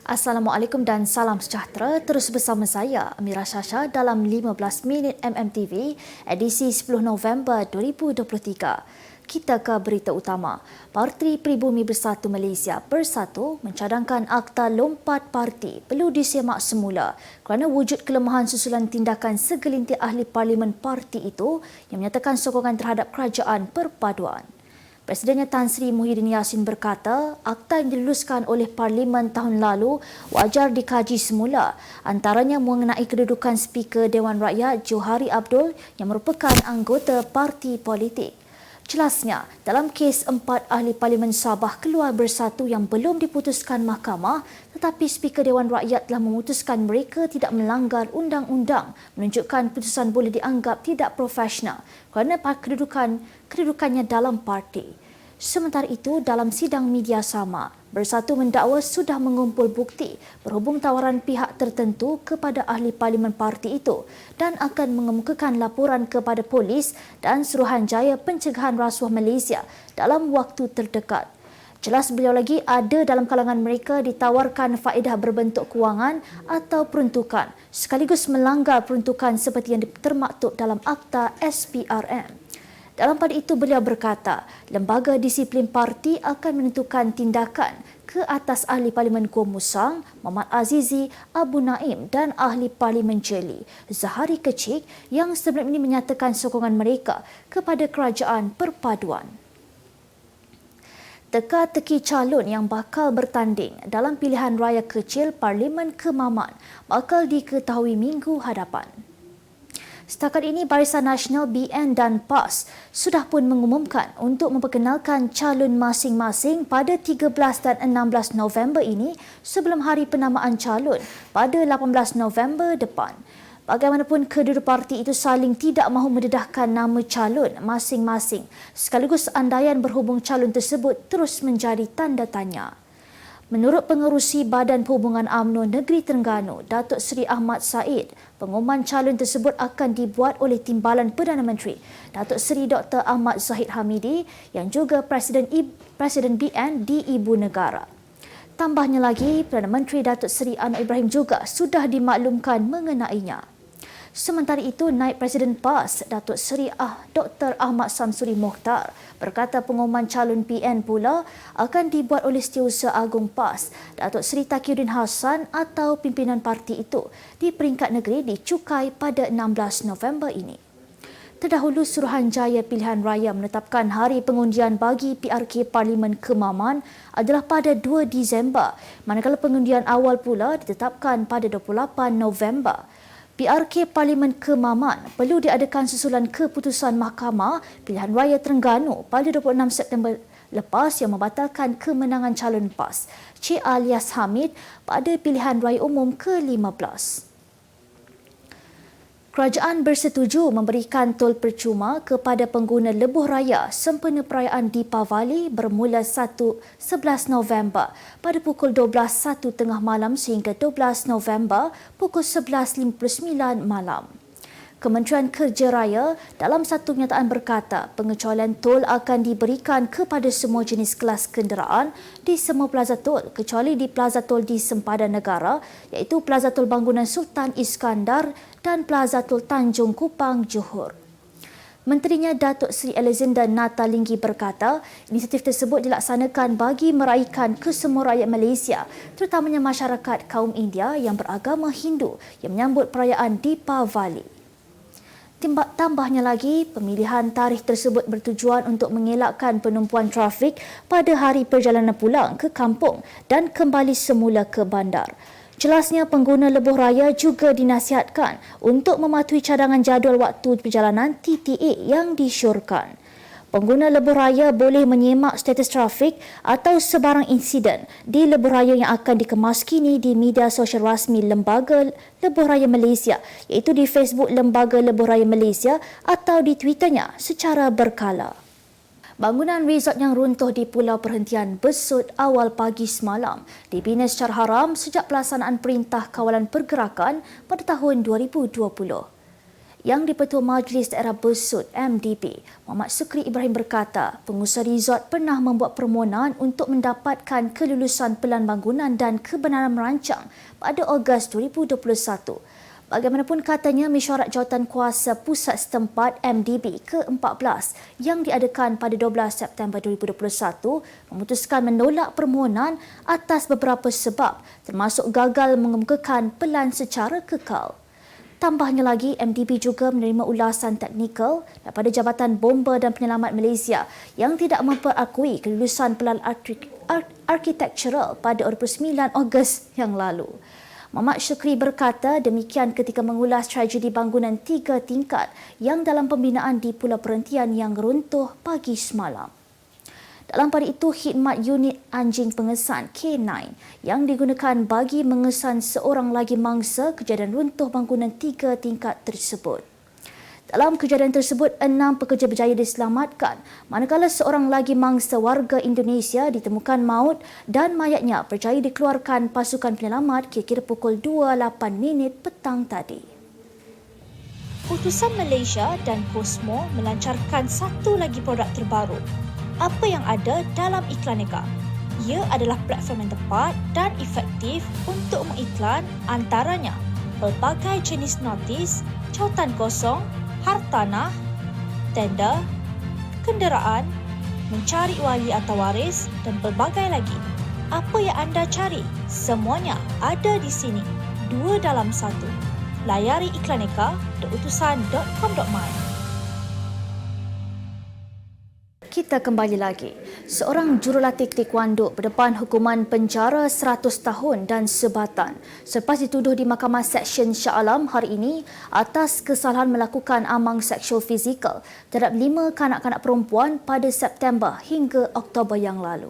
Assalamualaikum dan salam sejahtera. Terus bersama saya, Amira Shasha dalam 15 minit MMTV, edisi 10 November 2023. Kita ke berita utama. Parti Pribumi Bersatu Malaysia Bersatu mencadangkan Akta Lompat Parti perlu disemak semula kerana wujud kelemahan susulan tindakan segelintir ahli parlimen parti itu yang menyatakan sokongan terhadap kerajaan perpaduan. Presidennya Tan Sri Muhyiddin Yassin berkata, akta yang diluluskan oleh Parlimen tahun lalu wajar dikaji semula, antaranya mengenai kedudukan Speaker Dewan Rakyat Johari Abdul yang merupakan anggota parti politik. Jelasnya, dalam kes 4 ahli Parlimen Sabah keluar bersatu yang belum diputuskan mahkamah, tetapi Speaker Dewan Rakyat telah memutuskan mereka tidak melanggar undang-undang, menunjukkan putusan boleh dianggap tidak profesional kerana kedudukannya dalam parti. Sementara itu, dalam sidang media sama, Bersatu mendakwa sudah mengumpul bukti berhubung tawaran pihak tertentu kepada ahli parlimen parti itu dan akan mengemukakan laporan kepada polis dan Suruhanjaya Pencegahan Rasuah Malaysia dalam waktu terdekat. Jelas beliau lagi ada dalam kalangan mereka ditawarkan faedah berbentuk kewangan atau peruntukan sekaligus melanggar peruntukan seperti yang termaktub dalam Akta SPRM. Dalam pada itu beliau berkata, lembaga disiplin parti akan menentukan tindakan ke atas ahli parlimen Kuala Musang, Muhammad Azizi, Abu Naim dan ahli parlimen Jeli, Zahari Kecik yang sebelum ini menyatakan sokongan mereka kepada kerajaan perpaduan. Teka-teki calon yang bakal bertanding dalam pilihan raya kecil Parlimen Kemaman bakal diketahui minggu hadapan. Setakat ini, Barisan Nasional BN dan PAS sudah pun mengumumkan untuk memperkenalkan calon masing-masing pada 13 dan 16 November ini sebelum hari penamaan calon pada 18 November depan. Bagaimanapun, kedua parti itu saling tidak mahu mendedahkan nama calon masing-masing sekaligus andaian berhubung calon tersebut terus menjadi tanda tanya. Menurut Pengerusi Badan Perhubungan UMNO Negeri Terengganu, Datuk Seri Ahmad Said, pengumuman calon tersebut akan dibuat oleh Timbalan Perdana Menteri, Datuk Seri Dr. Ahmad Zahid Hamidi yang juga Presiden BN di Ibu Negara. Tambahnya lagi, Perdana Menteri Datuk Seri Anwar Ibrahim juga sudah dimaklumkan mengenainya. Sementara itu, Naib Presiden PAS, Datuk Seri Dr. Ahmad Samsuri Mokhtar berkata pengumuman calon PN pula akan dibuat oleh Setiausaha Agung PAS, Datuk Seri Taqiyuddin Hassan atau pimpinan parti itu di peringkat negeri dicukai pada 16 November ini. Terdahulu, Suruhanjaya Pilihan Raya menetapkan hari pengundian bagi PRK Parlimen Kemaman adalah pada 2 Disember, manakala pengundian awal pula ditetapkan pada 28 November. PRK Parlimen Kemaman perlu diadakan susulan keputusan Mahkamah Pilihan Raya Terengganu pada 26 September lepas yang membatalkan kemenangan calon PAS, Cik Alias Hamid pada pilihan raya umum ke-15. Kerajaan bersetuju memberikan tol percuma kepada pengguna lebuh raya sempena perayaan Deepavali bermula 11 November pada pukul 12.01 tengah malam sehingga 12 November pukul 11.59 malam. Kementerian Kerja Raya dalam satu kenyataan berkata pengecualian tol akan diberikan kepada semua jenis kelas kenderaan di semua plaza tol kecuali di plaza tol di sempadan negara iaitu Plaza Tol Bangunan Sultan Iskandar dan Plaza Tol Tanjung Kupang, Johor. Menterinya Datuk Seri Alexander Natalinggi berkata, inisiatif tersebut dilaksanakan bagi meraihkan kesemua rakyat Malaysia, terutamanya masyarakat kaum India yang beragama Hindu yang menyambut perayaan Deepavali. Tambahnya lagi, pemilihan tarikh tersebut bertujuan untuk mengelakkan penumpuan trafik pada hari perjalanan pulang ke kampung dan kembali semula ke bandar. Jelasnya, pengguna lebuh raya juga dinasihatkan untuk mematuhi cadangan jadual waktu perjalanan TTA yang disyorkan. Pengguna lebuh raya boleh menyemak status trafik atau sebarang insiden di lebuh raya yang akan dikemas kini di media sosial rasmi Lembaga Lebuh Raya Malaysia iaitu di Facebook Lembaga Lebuh Raya Malaysia atau di Twitternya secara berkala. Bangunan resort yang runtuh di Pulau Perhentian Besut awal pagi semalam dibina secara haram sejak pelaksanaan Perintah Kawalan Pergerakan pada tahun 2020. Yang di-Pertua Majlis Daerah Besut MDB, Muhammad Sukri Ibrahim berkata, pengusaha resort pernah membuat permohonan untuk mendapatkan kelulusan Pelan Bangunan dan Kebenaran Merancang pada Ogos 2021. Bagaimanapun katanya, mesyuarat jawatan kuasa pusat setempat MDB ke-14 yang diadakan pada 12 September 2021 memutuskan menolak permohonan atas beberapa sebab termasuk gagal mengemukakan pelan secara kekal. Tambahnya lagi, MDB juga menerima ulasan teknikal daripada Jabatan Bomba dan Penyelamat Malaysia yang tidak memperakui kelulusan pelan arkitektural pada 29 Ogos yang lalu. Muhammad Syukri berkata demikian ketika mengulas tragedi bangunan 3 tingkat yang dalam pembinaan di Pulau Perhentian yang runtuh pagi semalam. Dalam pada itu, khidmat unit anjing pengesan K9 yang digunakan bagi mengesan seorang lagi mangsa kejadian runtuh bangunan 3 tingkat tersebut. Dalam kejadian tersebut, 6 pekerja berjaya diselamatkan, manakala seorang lagi mangsa warga Indonesia ditemukan maut dan mayatnya berjaya dikeluarkan pasukan penyelamat kira-kira pukul 2.08 petang tadi. Utusan Malaysia dan Cosmo melancarkan satu lagi produk terbaru. Apa yang ada dalam Iklaneka? Ia adalah platform yang tepat dan efektif untuk mengiklan antaranya pelbagai jenis notis, cautan kosong, hartanah, tender, kenderaan, mencari wali atau waris dan pelbagai lagi. Apa yang anda cari? Semuanya ada di sini. 2 dalam 1. Layari iklaneka.utusan.com.my. Kita kembali lagi. Seorang jurulatih taekwondo berdepan hukuman penjara 100 tahun dan sebatan selepas dituduh di Mahkamah Seksyen Shah Alam hari ini atas kesalahan melakukan amang seksual fizikal terhadap 5 kanak-kanak perempuan pada September hingga Oktober yang lalu.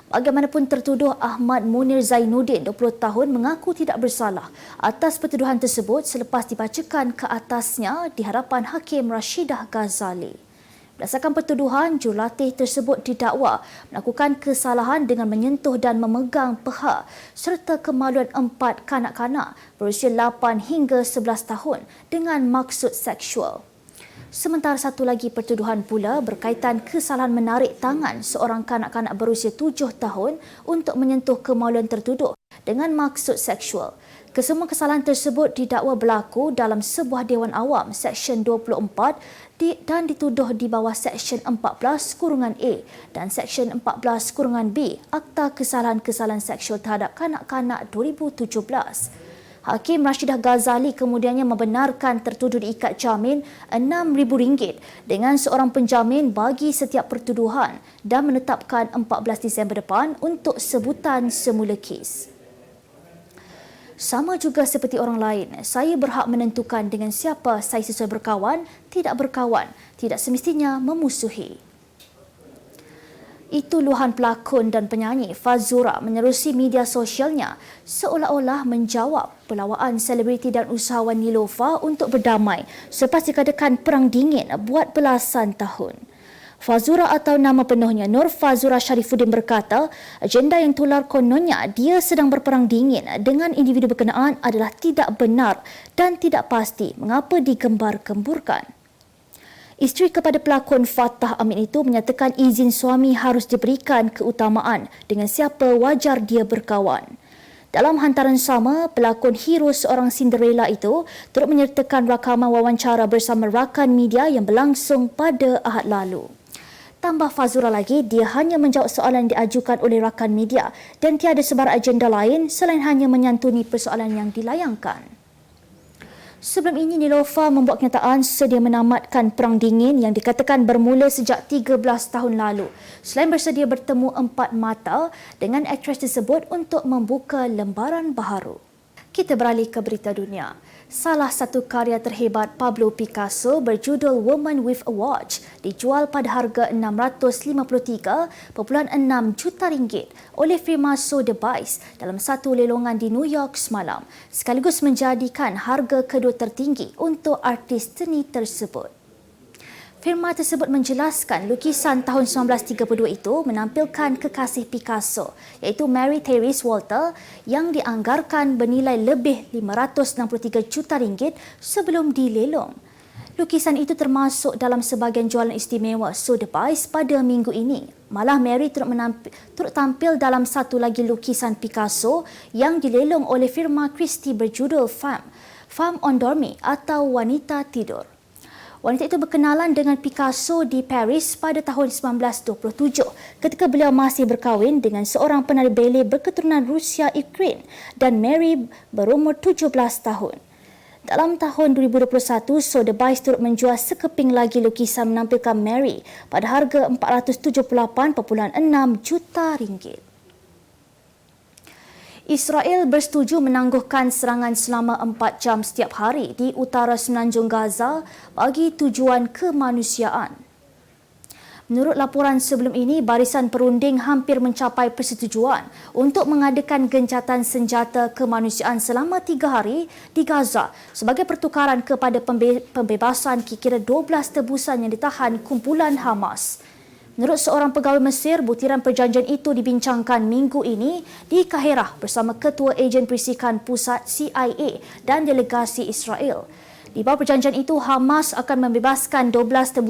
Bagaimanapun, tertuduh Ahmad Munir Zainuddin, 20 tahun, mengaku tidak bersalah atas pertuduhan tersebut selepas dibacakan ke atasnya di hadapan Hakim Rashidah Ghazali. Berdasarkan pertuduhan, jurulatih tersebut didakwa melakukan kesalahan dengan menyentuh dan memegang peha serta kemaluan 4 kanak-kanak berusia 8 hingga 11 tahun dengan maksud seksual. Sementara satu lagi pertuduhan pula berkaitan kesalahan menarik tangan seorang kanak-kanak berusia 7 tahun untuk menyentuh kemaluan tertuduh dengan maksud seksual. Kesemua kesalahan tersebut didakwa berlaku dalam sebuah Dewan Awam Seksyen 24 dan dituduh di bawah Seksyen 14(A) dan Seksyen 14(B) Akta Kesalahan-Kesalahan Seksual Terhadap Kanak-Kanak 2017. Hakim Rashidah Ghazali kemudiannya membenarkan tertuduh diikat jamin RM6,000 dengan seorang penjamin bagi setiap pertuduhan dan menetapkan 14 Disember depan untuk sebutan semula kes. Sama juga seperti orang lain, saya berhak menentukan dengan siapa saya sesuai berkawan, tidak berkawan, tidak semestinya memusuhi. Itu luahan pelakon dan penyanyi Fazura menerusi media sosialnya seolah-olah menjawab pelawaan selebriti dan usahawan Niloufar untuk berdamai selepas dikatakan perang dingin buat belasan tahun. Fazura atau nama penuhnya Nur Fazura Sharifuddin berkata, agenda yang tular kononnya dia sedang berperang dingin dengan individu berkenaan adalah tidak benar dan tidak pasti mengapa digembar-gemburkan. Isteri kepada pelakon Fatah Amin itu menyatakan izin suami harus diberikan keutamaan dengan siapa wajar dia berkawan. Dalam hantaran sama, pelakon hero seorang Cinderella itu turut menyertakan rakaman wawancara bersama rakan media yang berlangsung pada Ahad lalu. Tambah Fazura lagi, dia hanya menjawab soalan yang diajukan oleh rakan media dan tiada sebarang agenda lain selain hanya menyantuni persoalan yang dilayangkan. Sebelum ini, Niloufar membuat kenyataan sedia menamatkan Perang Dingin yang dikatakan bermula sejak 13 tahun lalu. Selain bersedia bertemu empat mata dengan aktris tersebut untuk membuka lembaran baharu. Kita beralih ke berita dunia. Salah satu karya terhebat Pablo Picasso berjudul Woman with a Watch dijual pada harga RM653.6 juta oleh firma Sotheby's dalam satu lelongan di New York semalam, sekaligus menjadikan harga kedua tertinggi untuk artis seni tersebut. Firma tersebut menjelaskan lukisan tahun 1932 itu menampilkan kekasih Picasso iaitu Mary Therese Walter yang dianggarkan bernilai lebih 563 juta ringgit sebelum dilelong. Lukisan itu termasuk dalam sebahagian jualan istimewa Sotheby's pada minggu ini. Malah Mary turut tampil dalam satu lagi lukisan Picasso yang dilelong oleh firma Christie berjudul Femme Endormie atau Wanita Tidur. Wanita itu berkenalan dengan Picasso di Paris pada tahun 1927 ketika beliau masih berkahwin dengan seorang penari ballet berketurunan Rusia Ukraine dan Mary berumur 17 tahun. Dalam tahun 2021, Sotheby's turut menjual sekeping lagi lukisan menampilkan Mary pada harga 478.6 juta ringgit. Israel bersetuju menangguhkan serangan selama 4 jam setiap hari di utara semenanjung Gaza bagi tujuan kemanusiaan. Menurut laporan sebelum ini, barisan perunding hampir mencapai persetujuan untuk mengadakan gencatan senjata kemanusiaan selama 3 hari di Gaza sebagai pertukaran kepada pembebasan kira-kira 12 tebusan yang ditahan kumpulan Hamas. Menurut seorang pegawai Mesir, butiran perjanjian itu dibincangkan minggu ini di Kahirah bersama Ketua Ejen Perisikan Pusat CIA dan delegasi Israel. Di bawah perjanjian itu, Hamas akan membebaskan 12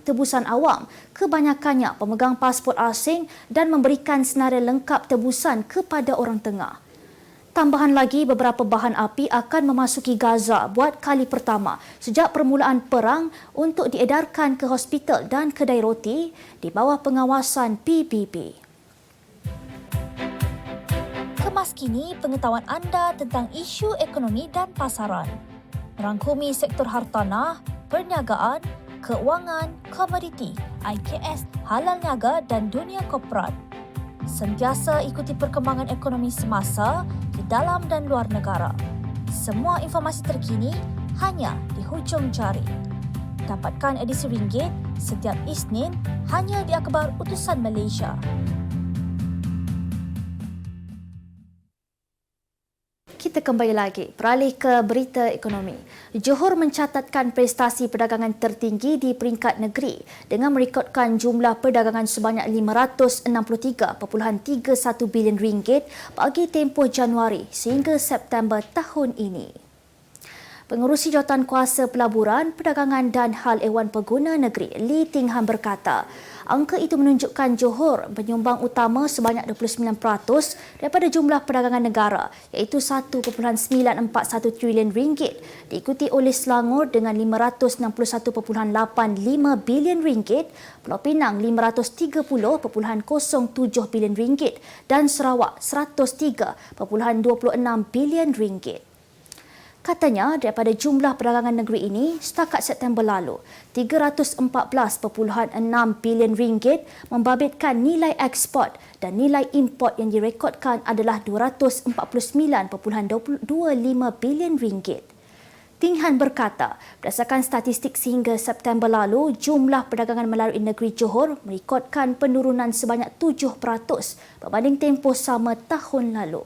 tebusan awam, kebanyakannya pemegang pasport asing dan memberikan senarai lengkap tebusan kepada orang tengah. Tambahan lagi, beberapa bahan api akan memasuki Gaza buat kali pertama sejak permulaan perang untuk diedarkan ke hospital dan kedai roti di bawah pengawasan PBB. Kemas kini pengetahuan anda tentang isu ekonomi dan pasaran. Merangkumi sektor hartanah, perniagaan, keuangan, komoditi, IKS, halal niaga dan dunia korporat. Sentiasa ikuti perkembangan ekonomi semasa di dalam dan luar negara. Semua informasi terkini hanya di hujung jari. Dapatkan edisi ringgit setiap Isnin hanya di Akhbar Utusan Malaysia. Kita kembali lagi, beralih ke berita ekonomi. Johor mencatatkan prestasi perdagangan tertinggi di peringkat negeri dengan merekodkan jumlah perdagangan sebanyak 563.31 bilion ringgit bagi tempoh Januari sehingga September tahun ini. Pengerusi Jawatan Kuasa Pelaburan, Perdagangan dan Hal Ehwan Pengguna Negeri, Lee Ting Han berkata, angka itu menunjukkan Johor penyumbang utama sebanyak 29% daripada jumlah perdagangan negara iaitu 1.941 trilion ringgit, diikuti oleh Selangor dengan 561.85 bilion ringgit, Pulau Pinang 530.07 bilion ringgit dan Sarawak 103.26 bilion ringgit. Katanya, daripada jumlah perdagangan negeri ini, setakat September lalu, 314.6 bilion ringgit membabitkan nilai ekspor dan nilai import yang direkodkan adalah 249.25 bilion ringgit. Ting Han berkata, berdasarkan statistik sehingga September lalu, jumlah perdagangan melalui negeri Johor merekodkan penurunan sebanyak 7% berbanding tempoh sama tahun lalu.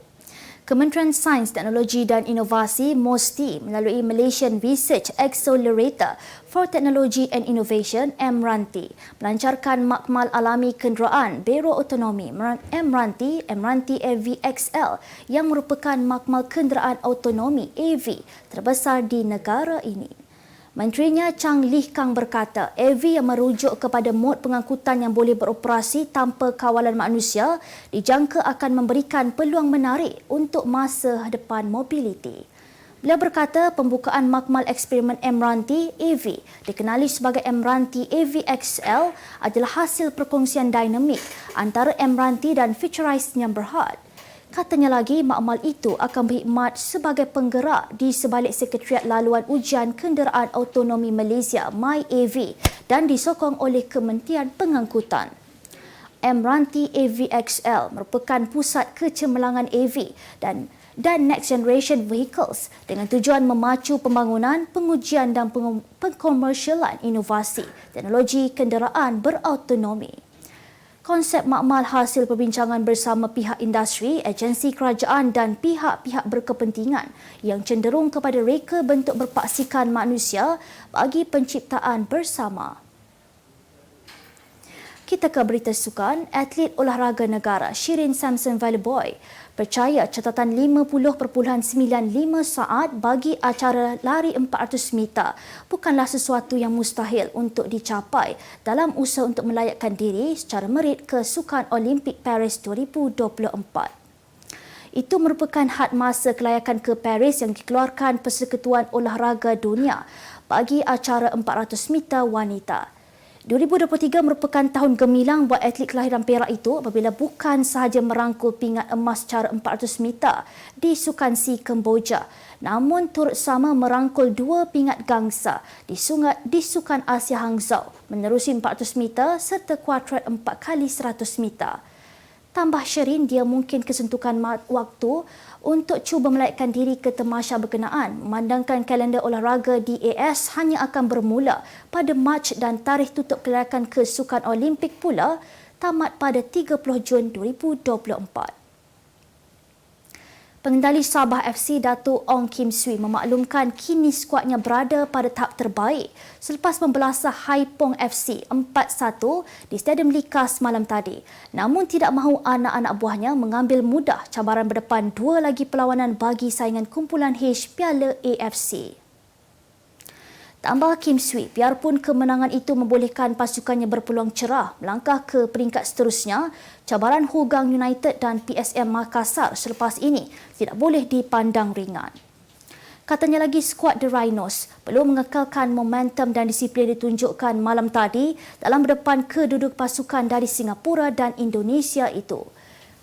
Kementerian Sains, Teknologi dan Inovasi MOSTI melalui Malaysian Research Accelerator for Technology and Innovation MRANTI melancarkan makmal alami kenderaan Biro Autonomi MRANTI AVXL yang merupakan makmal kenderaan autonomi AV terbesar di negara ini. Menterinya Chang Lih Kang berkata, AV yang merujuk kepada mod pengangkutan yang boleh beroperasi tanpa kawalan manusia dijangka akan memberikan peluang menarik untuk masa depan mobiliti. Beliau berkata pembukaan makmal eksperimen MRANTI AV dikenali sebagai MRANTI AVXL adalah hasil perkongsian dinamik antara MRANTI dan Futurized yang berhad. Katanya lagi, makmal itu akan berkhidmat sebagai penggerak di sebalik Sekretariat Laluan Ujian Kenderaan Autonomi Malaysia MyAV dan disokong oleh Kementerian Pengangkutan. MRANTI AVXL merupakan pusat kecemerlangan AV dan Next Generation Vehicles dengan tujuan memacu pembangunan, pengujian dan pengkomersialan inovasi teknologi kenderaan berautonomi. Konsep makmal hasil perbincangan bersama pihak industri, agensi kerajaan dan pihak-pihak berkepentingan yang cenderung kepada reka bentuk berpaksikan manusia bagi penciptaan bersama. Kita ke berita sukan. Atlet olahraga negara Shirin Samson Valleyboy percaya catatan 50.95 saat bagi acara lari 400 meter bukanlah sesuatu yang mustahil untuk dicapai dalam usaha untuk melayakkan diri secara merit ke Sukan Olimpik Paris 2024. Itu merupakan had masa kelayakan ke Paris yang dikeluarkan Persekutuan Olahraga Dunia bagi acara 400 meter wanita. 2023 merupakan tahun gemilang buat atlet kelahiran Perak itu apabila bukan sahaja merangkul pingat emas secara 400 meter di Sukan Si Kemboja, namun turut sama merangkul 2 pingat gangsa di Sukan Asia Hangzhou menerusi 400 meter serta kuadrat 4 kali 100 meter. Tambah Shirin, dia mungkin kesentukan waktu untuk cuba melayakkan diri ke tamasya berkenaan memandangkan kalender olahraga di AS hanya akan bermula pada Mac dan tarikh tutup kelayakan ke Sukan Olimpik pula tamat pada 30 Jun 2024. Pengendali Sabah FC Datuk Ong Kim Swee memaklumkan kini skuadnya berada pada tahap terbaik selepas membelasah Haipong FC 4-1 di Stadium Likas malam tadi. Namun tidak mahu anak-anak buahnya mengambil mudah cabaran berdepan dua lagi perlawanan bagi saingan kumpulan H Piala AFC. Tambah Kim Swee, biarpun kemenangan itu membolehkan pasukannya berpeluang cerah melangkah ke peringkat seterusnya, cabaran Hougang United dan PSM Makassar selepas ini tidak boleh dipandang ringan. Katanya lagi skuad The Rhinos perlu mengekalkan momentum dan disiplin ditunjukkan malam tadi dalam berdepan kedua-dua pasukan dari Singapura dan Indonesia itu.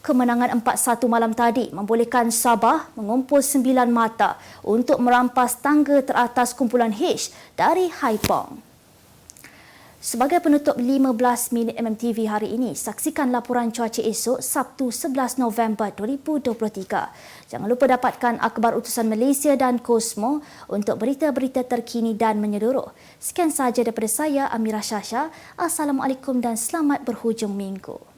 Kemenangan 4-1 malam tadi membolehkan Sabah mengumpul 9 mata untuk merampas tangga teratas kumpulan H dari Haipong. Sebagai penutup 15 minit MMTV hari ini, saksikan laporan cuaca esok Sabtu 11 November 2023. Jangan lupa dapatkan akhbar utusan Malaysia dan Kosmo untuk berita-berita terkini dan menyeluruh. Sekian sahaja daripada saya, Amira Shasha. Assalamualaikum dan selamat berhujung minggu.